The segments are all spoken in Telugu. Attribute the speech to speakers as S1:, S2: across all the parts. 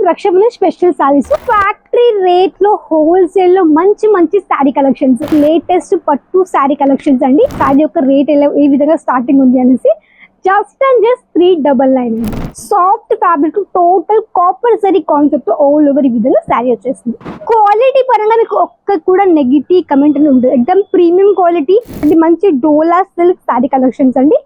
S1: Rakshabandhan special sarees factory rate లో హోల్సేల్ లో మంచి మంచి శారీ కలెక్షన్స్, లేటెస్ట్ పట్టు శారీ కలెక్షన్స్ అండి. శారీ యొక్క రేట్ ఏ విధంగా స్టార్టింగ్ ఉంది అనేసి just and just 399. Soft fabric total copper zari concept all over ఈ విధంగా శారీ వచ్చేస్తుంది. క్వాలిటీ పరంగా మీకు ఒక్క కూడా నెగిటివ్ కమెంట్ అని ఉంటుంది. ఎక్దమ్ ప్రీమియం క్వాలిటీ అంటే మంచి డోలా సిల్క్ శారీ కలెక్షన్స్ అండి.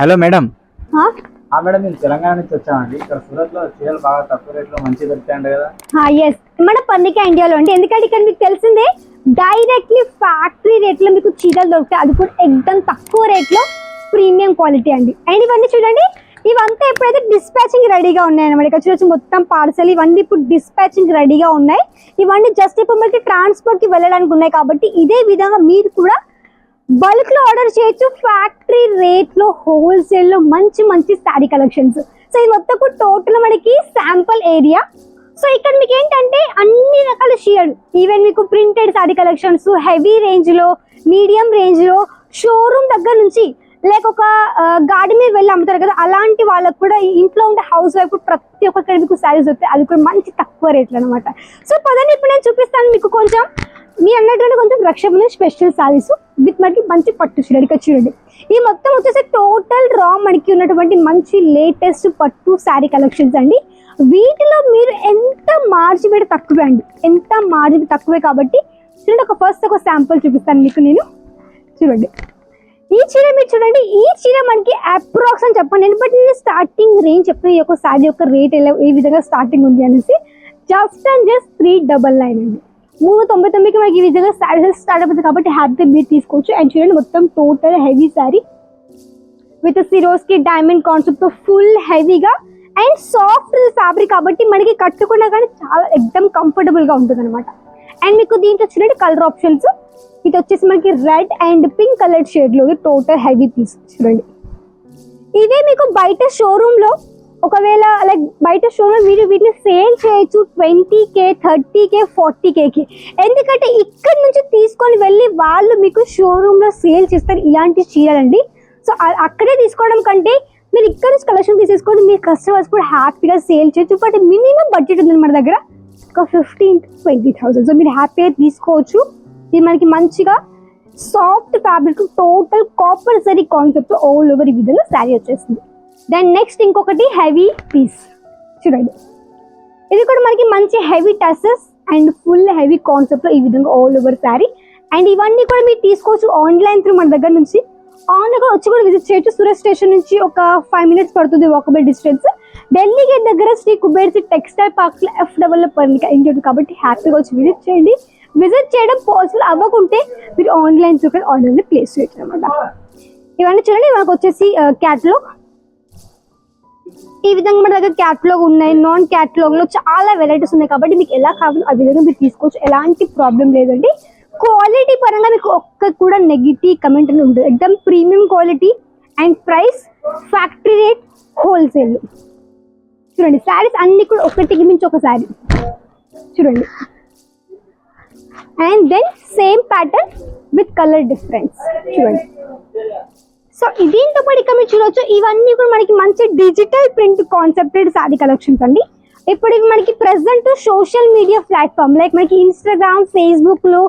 S2: Hello madam.
S1: మేడం
S2: మేము తెలంగాణ నుంచి వచ్చామండి. ఇక్కడ సూరత్ లో చీరలు బాగా తక్కువ రేట్ లో మంచి దొరుకుతాయండి కదా?
S1: ఎస్, మన పన్నిక ఇండియాలో అండి. ఎందుకంటే ఇక్కడ మీకు తెలిసిందే డైరెక్ట్లీ ఫ్యాక్టరీ రేట్ లో మీకు చీరలు దొరుకుతాయి, అది కూడా ఎక్దమ్ తక్కువ రేట్ లో ప్రీమియం క్వాలిటీ అండి. అండ్ ఇవన్నీ చూడండి, ఇవంతా ఎప్పుడైతే డిస్పాచింగ్ రెడీగా ఉన్నాయి అనమాట. ఇక్కడ చూడొచ్చు మొత్తం పార్సల్ ఇవన్నీ ఇప్పుడు డిస్పాచింగ్ రెడీగా ఉన్నాయి. ఇవన్నీ జస్ట్ ఇప్పుడు మనకి ట్రాన్స్పోర్ట్ కి వెళ్ళడానికి ఉన్నాయి కాబట్టి ఇదే విధంగా మీరు కూడా బల్క్ లో ఆర్డర్ చేయొచ్చు. ఫ్యాక్టరీ రేట్ లో హోల్సేల్ లో మంచి మంచి శారీ కలెక్షన్స్. సో ఇది మొత్తం టోటల్ మనకి శాంపుల్ ఏరియా. సో ఇక్కడ మీకు ఏంటంటే అన్ని రకాల చీరలు, ఈవెన్ మీకు printed sari collections heavy range లో, మీడియం రేంజ్ లో, షోరూమ్ దగ్గర నుంచి లేక ఒక గాడి మీద వెళ్ళి అమ్ముతారు కదా, అలాంటి వాళ్ళకు కూడా ఇంట్లో ఉండే హౌస్ వైఫ్ ప్రతి ఒక్కరికి మీకు శారీస్ వస్తాయి, అది కూడా మంచి తక్కువ రేట్లు అనమాట. సో పదండి ఇప్పుడు నేను చూపిస్తాను మీకు కొంచెం మీ అన్నట్టు కొంచెం రక్షాబంధన్ స్పెషల్ శారీస్ విత్ మనకి మంచి పట్టు చీరలు. ఇక్కడ చూడండి, ఈ మొత్తం వచ్చేసి టోటల్ రా మనకి ఉన్నటువంటి మంచి లేటెస్ట్ పట్టు శారీ కలెక్షన్స్ అండి. వీటిలో మీరు ఎంత మార్జిన్ పెట్టి తక్కువే అండి, ఎంత మార్జిన్ తక్కువే కాబట్టి చూడండి. ఫస్ట్ ఒక శాంపుల్ చూపిస్తాను మీకు నేను. చూడండి ఈ చీర మీరు చూడండి, ఈ చీర మనకి అప్రాక్స్ అని చెప్పండి, బట్ నేను స్టార్టింగ్ రేంజ్ చెప్పిన ఈ యొక్క శారీ యొక్క రేట్ ఏ విధంగా స్టార్టింగ్ ఉంది అనేసి జస్ట్ అండ్ జస్ట్ 399 అండి. 399కి మనకి ఈ విధంగా శారీస్ స్టార్ట్ అవుతుంది కాబట్టి హ్యాపీ మీరు తీసుకోవచ్చు. అండ్ చూడండి మొత్తం total heavy sari with Swarovski diamond concept full హెవీగా అండ్ సాఫ్ట్ ఫ్యాబ్రిక్ కాబట్టి మనకి కట్టుకున్నా కానీ చాలా ఎక్దమ్ కంఫర్టబుల్ గా ఉంటుంది అనమాట. అండ్ మీకు దీంట్లో చూడండి కలర్ ఆప్షన్స్, ఇది వచ్చేసి మనకి red and pink colour shade లో టోటల్ హెవీ పీస్. చూడండి ఇదే మీకు బయట షోరూమ్ లో ఒకవేళ లైక్ బయట షోరూమ్ మీరు వీటిని సేల్ చేయొచ్చు 20K, 30K, 40Kకి. ఎందుకంటే ఇక్కడ నుంచి తీసుకొని వెళ్ళి వాళ్ళు మీకు షోరూమ్ లో సేల్ చేస్తారు ఇలాంటి చీరలండి. సో అక్కడే తీసుకోవడం కంటే మీరు ఇక్కడ నుంచి కలెక్షన్ తీసేసుకోండి, మీ కస్టమర్స్ కూడా హ్యాపీగా సేల్ చేయొచ్చు. బట్ మినిమం బడ్జెట్ ఉంది మన దగ్గర ఒక 15,000 to 20,000. సో మీరు హ్యాపీగా తీసుకోవచ్చు. ఇది మనకి మంచిగా soft fabric total copper zari concept all over ఈ విధంగా శారీ వచ్చేస్తుంది. దెన్ నెక్స్ట్ ఇంకొకటి హెవీ పీస్ చూడండి, ఇది కూడా మనకి మంచి heavy టసెస్ and full heavy concept లో ఈ విధంగా ఆల్ ఓవర్ శారీ. అండ్ ఇవన్నీ కూడా మీరు తీసుకోవచ్చు ఆన్లైన్ త్రూ మన దగ్గర నుంచి. ఆన్లైన్ వచ్చి కూడా విజిట్ చేయొచ్చు. సూరత్ స్టేషన్ నుంచి ఒక 5 minutes పడుతుంది వాకబుల్ డిస్టెన్స్. ఢిల్లీ గేట్ దగ్గర శ్రీ కుబేర్ టెక్స్టైల్ పార్క్ లో F పర్నిక ఇంటి కాబట్టి హ్యాపీగా వచ్చి విజిట్ చేయండి. విజిట్ చేయడం పాసిబుల్ అవ్వకుంటే మీరు ఆన్లైన్ త్రూ ఆర్డర్ ప్లేస్ చేయొచ్చు అనమాట. ఇవన్నీ చూడండి మనకు వచ్చేసి క్యాటలాగ్ ఈ విధంగా మన దగ్గర క్యాటలాగ్ ఉన్నాయి. నాన్ క్యాటలాగ్ లో చాలా వెరైటీస్ ఉన్నాయి కాబట్టి మీకు ఎలా కావాలో ఆ విధంగా మీరు తీసుకోవచ్చు, ఎలాంటి ప్రాబ్లం లేదండి. క్వాలిటీ పరంగా మీకు ఒక్క కూడా నెగిటివ్ కమెంట్ అని ఉంటుంది. ఎక్దమ్ premium quality and price factory rate wholesale. చూడండి శారీస్ అన్ని కూడా ఒకటికి మించి ఒక శారీ చూడండి. And then same pattern with colour difference చూడండి. సో దీంతో పాటు ఇక్కడ మీరు చూడవచ్చు ఇవన్నీ కూడా మనకి మంచి digital print concepted sari collections అండి. ఇప్పుడు ఇవి మనకి present social media platform like మనకి ఇన్స్టాగ్రామ్, ఫేస్బుక్ లో,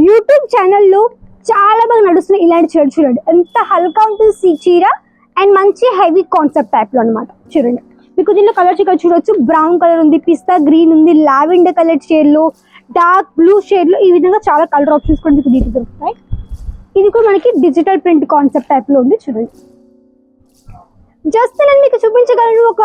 S1: యూట్యూబ్ ఛానల్లో చాలా బాగా నడుస్తున్నాయి ఇలాంటి చీర. చూడండి ఎంత హల్కా ఉంటుంది చీర అండ్ మంచి హెవీ కాన్సెప్ట్ టైప్ లో అనమాట. చూడండి మీకు దీనిలో కలర్స్ ఇక్కడ చూడొచ్చు, బ్రౌన్ కలర్ ఉంది, పిస్తా గ్రీన్ ఉంది, లావెండర్ కలర్ షేడ్ లో, డార్క్ బ్లూ షేడ్ లో, ఈ విధంగా చాలా కలర్ ఆప్షన్స్ కూడా మీకు దీంట్లో దొరుకుతాయి. ఇది కూడా మనకి డిజిటల్ ప్రింట్ కాన్సెప్ట్ టైప్ లో ఉంది. చూడండి జస్ట్ నేను మీకు చూపించగలను ఒక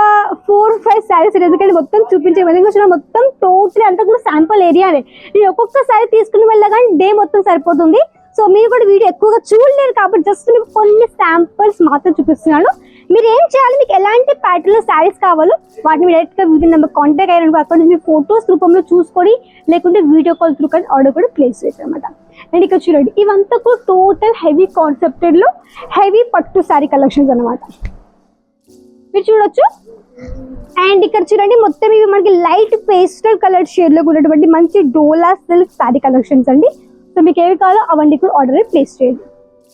S1: 4-5 శారీస్, ఎందుకంటే మొత్తం చూపించే విధంగా మొత్తం టోటల్ అంతా కూడా శాంపుల్ ఏరియానే. నేను ఒక్కొక్క శారీ తీసుకుని వెళ్ళగానే డే మొత్తం సరిపోతుంది. సో మీరు కూడా వీడియో ఎక్కువగా చూడలేరు కాబట్టి జస్ట్ మీకు కొన్ని శాంపుల్స్ మాత్రం చూపిస్తున్నాను. మీరు ఏం చేయాలి, మీకు ఎలాంటి ప్యాటర్న్లో శారీస్ కావాలో వాటిని డైరెక్ట్గా వీడియో నెంబర్ కాంటాక్ట్ అయ్యారనుకో, అక్కడ నుంచి మీ ఫొటోస్ రూపంలో చూసుకొని లేకుంటే వీడియో కాల్ త్రూ కానీ ఆర్డర్ కూడా ప్లేస్ చేయొచ్చు అనమాట. అండ్ ఇక్కడ చూడండి, ఇవంతా కూడా టోటల్ హెవీ కాన్సెప్టెడ్లో హెవీ పట్టు శారీ కలెక్షన్స్ అనమాట, మీరు చూడొచ్చు. అండ్ ఇక్కడ చూడండి, మొత్తం ఇవి మనకి లైట్ పేస్టల్ కలర్ షేడ్లో ఉన్నటువంటి మంచి డోలా సిల్క్ శారీ కలెక్షన్స్ అండి. సో మీకు ఏవి కావాలో అవన్నీ కూడా ఆర్డర్ ప్లేస్ చేయండి.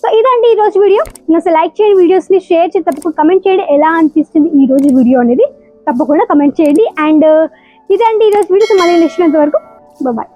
S1: సో ఇదండి ఈరోజు వీడియో. అసలు లైక్ చేయండి, వీడియోస్ని షేర్ చేసి తప్పకుండా కమెంట్ చేయండి ఎలా అనిపిస్తుంది ఈ రోజు వీడియో అనేది తప్పకుండా కమెంట్ చేయండి. అండ్ ఇదండి ఈరోజు వీడియో. మళ్ళీ నెక్స్ట్ వరకు బాయ్.